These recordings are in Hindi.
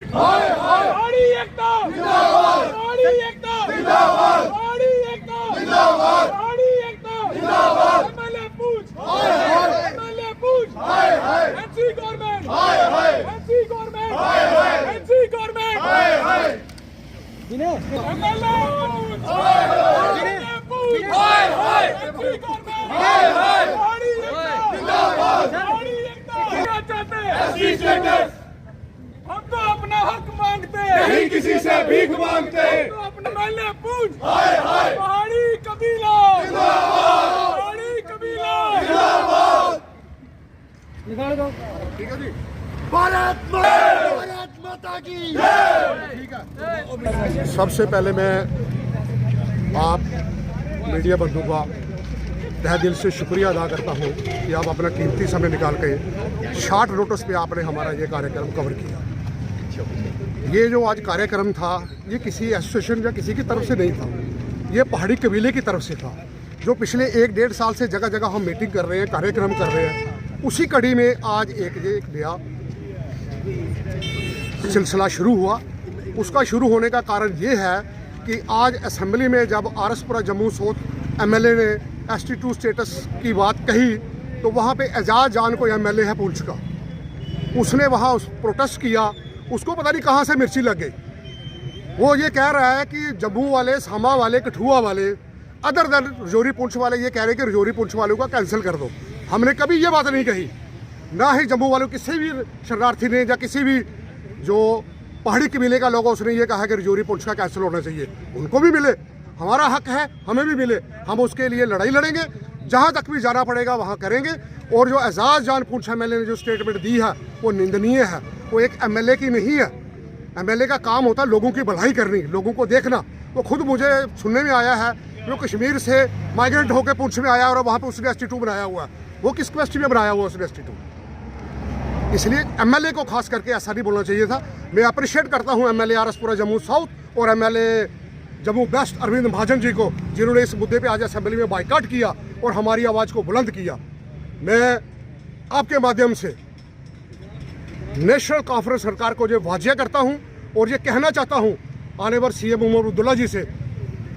पहाड़ी एकता जिंदाबाद, पहाड़ी एकता जिंदाबाद, पहाड़ी एकता जिंदाबाद, पहाड़ी एकता जिंदाबाद। एमएलए पूछ, एमएलए पूछ, NC government, NC government, NC government, MLA पूछ, एमएलए पूछ, एनसी गवर्नमेंट, पहाड़ी एकता जिंदाबाद, पहाड़ी एकता। क्या चाहते हैं? ST status. हम तो अपना हक मांगते नहीं, किसी से भीख मांगते। तो अपने एमएलए पूछ, पहाड़ी कबीला जिंदाबाद, पहाड़ी कबीला जिंदाबाद। निकाल दो, ठीक है जी। भारत माता की ठीक है। सबसे पहले मैं आप मीडिया बंधु का तहे दिल से शुक्रिया अदा करता हूं कि आप अपना कीमती समय निकाल के शॉर्ट नोटिस पे आपने हमारा ये कार्यक्रम कवर किया। ये जो आज कार्यक्रम था ये किसी एसोसिएशन या किसी की तरफ से नहीं था, ये पहाड़ी कबीले की तरफ से था, जो पिछले 1-1.5 साल से जगह जगह हम मीटिंग कर रहे हैं, कार्यक्रम कर रहे हैं। उसी कड़ी में आज एक नया सिलसिला शुरू हुआ। उसका शुरू होने का कारण ये है कि आज असेंबली में जब आरएसपुरा जम्मू साउथ एमएलए ने ST2 स्टेटस की बात कही तो वहाँ पे एजाज जान को एमएलए है पुंछ का, उसने वहाँ प्रोटेस्ट किया। उसको पता नहीं कहाँ से मिर्ची लग गई। वो ये कह रहा है कि जम्मू वाले, सामा वाले, कठुआ वाले, अदर देन रजौरी पुंछ वाले ये कह रहे हैं कि रजौरी पुंछ वालों का कैंसिल कर दो। हमने कभी ये बात नहीं कही, ना ही जम्मू वालों किसी भी शरणार्थी ने या किसी भी जो पहाड़ी कबीले का लोग उसने ये कहा कि रजौरी पुंछ का कैंसिल होना चाहिए। उनको भी मिले, हमारा हक है, हमें भी मिले, हम उसके लिए लड़ाई लड़ेंगे, जहाँ तक भी जाना पड़ेगा वहाँ करेंगे। और जो एजाज जान पुंछ एमएलए ने जो स्टेटमेंट दी है वो निंदनीय है। वो एक एमएलए की नहीं है। एमएलए का काम होता है लोगों की भलाई करनी, लोगों को देखना। वो खुद मुझे सुनने में आया है जो कश्मीर से माइग्रेंट होकर पुंछ में आया और वहाँ पे उसने ST2 बनाया हुआ है। वो किस कैपेसिटी में बनाया हुआ उसने ST2? इसलिए एमएलए को खास करके ऐसा नहीं बोलना चाहिए था। मैं अप्रिशिएट करता हूँ एमएलए आरएसपुरा जम्मू साउथ और एमएलए जम्मू वेस्ट अरविंद महाजन जी को, जिन्होंने इस मुद्दे पे आज असेंबली में बाइकाट किया और हमारी आवाज़ को बुलंद किया। मैं आपके माध्यम से नेशनल कॉन्फ्रेंस सरकार को जो वाजिया करता हूं और ये कहना चाहता हूं आने वाले CM उमर अब्दुल्ला जी से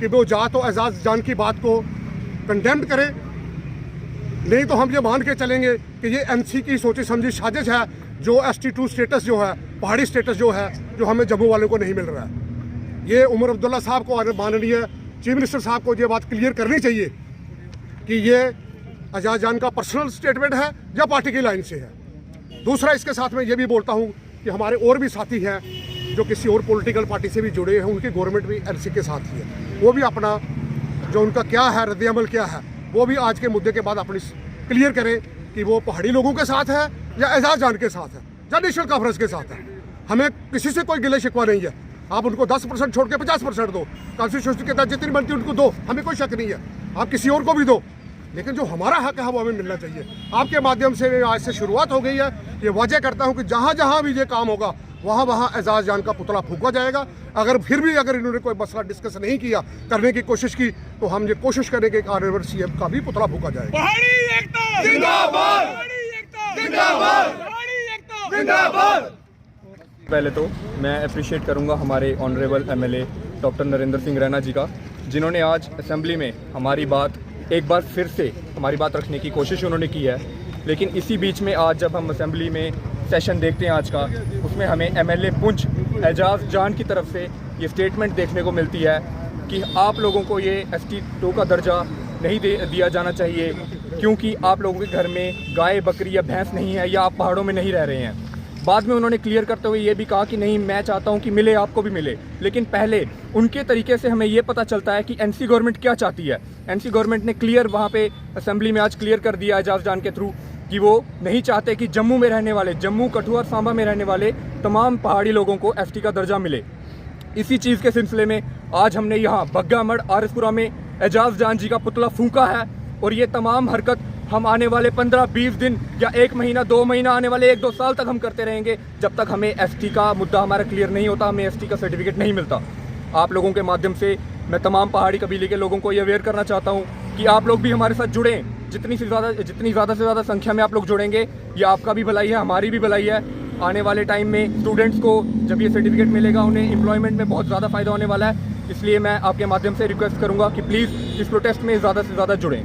कि वो जा तो एजाज जान की बात को कंडेम्ड करें, नहीं तो हम ये मान के चलेंगे कि ये NC की सोची समझी साजिश है, जो ST2 स्टेटस जो है, पहाड़ी स्टेटस जो है, जो हमें जम्मू वालों को नहीं मिल रहा है। ये उमर अब्दुल्ला साहब को और माननीय चीफ मिनिस्टर साहब को ये बात क्लियर करनी चाहिए कि ये एजाज जान का पर्सनल स्टेटमेंट है या पार्टी की लाइन से है। दूसरा, इसके साथ में ये भी बोलता हूँ कि हमारे और भी साथी हैं जो किसी और पॉलिटिकल पार्टी से भी जुड़े हैं, उनकी गवर्नमेंट भी NC के साथ ही है। वो भी अपना जो उनका क्या है, रद्द-ए-अमल क्या है, वो भी आज के मुद्दे के बाद अपनी क्लियर करें कि वो पहाड़ी लोगों के साथ है या एजाज जान के साथ है या नेशनल कॉन्फ्रेंस के साथ है। हमें किसी से कोई गिले शिकवा नहीं है। आप उनको 10% छोड़ के 50% दो, कॉन्स्टिट्यूशन के तहत जितनी बनती है उनको दो, हमें कोई शक नहीं है। आप किसी और को भी दो, लेकिन जो हमारा हक है वो हमें मिलना चाहिए। आपके माध्यम से आज से शुरुआत हो गई है। ये वाजे करता हूँ कि जहाँ जहाँ भी ये काम होगा वहाँ वहाँ एजाज जान का पुतला फूंका जाएगा। अगर फिर भी अगर इन्होंने कोई मसला डिस्कस नहीं किया, करने की कोशिश की, तो हम ये कोशिश करेंगे कि आने वाले CM का भी पुतला फूंका जाएगा। पहाड़ी एकता जिंदाबाद, पहाड़ी एकता जिंदाबाद, पहाड़ी एकता जिंदाबाद। पहले तो मैं अप्रिशिएट करूंगा हमारे honourable MLA doctor Narendra Singh Raina ji का, जिन्होंने आज असेंबली में हमारी बात एक बार फिर से हमारी बात रखने की कोशिश उन्होंने की है। लेकिन इसी बीच में आज जब हम असेंबली में सेशन देखते हैं आज का, उसमें हमें एमएलए पुंछ एजाज जान की तरफ से ये स्टेटमेंट देखने को मिलती है कि आप लोगों को ये ST2 का दर्जा नहीं दिया जाना चाहिए क्योंकि आप लोगों के घर में गाय, बकरी या भैंस नहीं है या आप पहाड़ों में नहीं रह रहे हैं। बाद में उन्होंने क्लियर करते हुए ये भी कहा कि नहीं, मैं चाहता हूं कि मिले, आपको भी मिले। लेकिन पहले उनके तरीके से हमें ये पता चलता है कि NC गवर्नमेंट क्या चाहती है। NC गवर्नमेंट ने क्लियर वहाँ पे असेंबली में आज क्लियर कर दिया एजाज जान के थ्रू कि वो नहीं चाहते कि जम्मू में रहने वाले, जम्मू, कठुआ और सांबा में रहने वाले तमाम पहाड़ी लोगों को ST का दर्जा मिले। इसी चीज़ के सिलसिले में आज हमने यहाँ बग्गामड़ आरएसपुरा में एजाज जान जी का पुतला फूंका है। और ये तमाम हरकत हम आने वाले 15-20 दिन या 1 महीना, 2 महीना, आने वाले 1-2 साल तक हम करते रहेंगे, जब तक हमें ST का मुद्दा हमारा क्लियर नहीं होता, हमें ST का सर्टिफिकेट नहीं मिलता। आप लोगों के माध्यम से मैं तमाम पहाड़ी कबीले के लोगों को ये अवेयर करना चाहता हूँ कि आप लोग भी हमारे साथ जुड़ें। जितनी ज़्यादा से ज़्यादा संख्या में आप लोग जुड़ेंगे, ये आपका भी भलाई है, हमारी भी भलाई है। आने वाले टाइम में स्टूडेंट्स को जब ये सर्टिफिकेट मिलेगा उन्हें एम्प्लॉयमेंट में बहुत ज़्यादा फ़ायदा होने वाला है। इसलिए मैं आपके माध्यम से रिक्वेस्ट करूँगा कि प्लीज़ इस प्रोटेस्ट में ज़्यादा से ज़्यादा जुड़ें।